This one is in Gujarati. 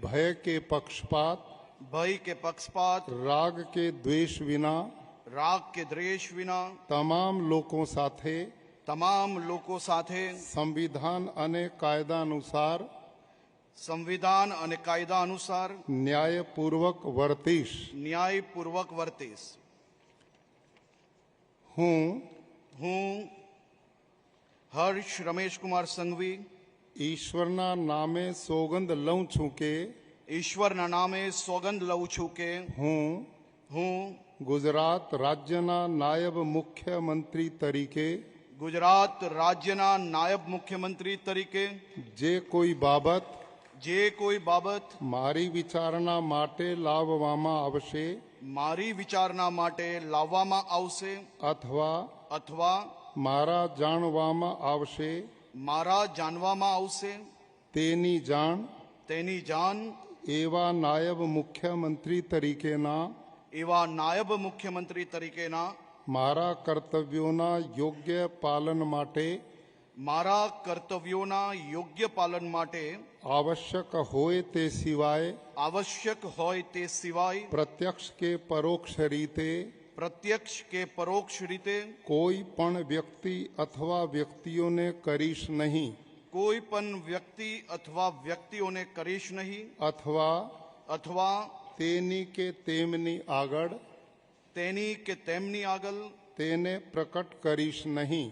भय के पक्षपात, राग के द्वेष विना, તમામ લોકો સાથે સંવિધાન અને કાયદા અનુસાર ન્યાયપૂર્વક વર્તીશ। હું હર્ષ રમેશ કુમાર સંઘવી ઈશ્વરના નામે સોગંદ લઉં છું કે હું ગુજરાત રાજ્યના નાયબ મુખ્યમંત્રી તરીકે જે કોઈ બાબત મારી વિચારણા માટે લાવવામાં આવશે અથવા મારા જાણવામાં આવશે તેની જાણ એવા નાયબ મુખ્યમંત્રી તરીકેના મારા કર્તવ્યોના યોગ્ય પાલન માટે આવશ્યક હોય તે સિવાય પ્રત્યક્ષ કે પરોક્ષ રીતે કોઈ પણ વ્યક્તિ અથવા વ્યક્તિઓને કરીશ નહીં અથવા તેની કે તેમની આગળ તેને પ્રકટ કરીશ નહીં।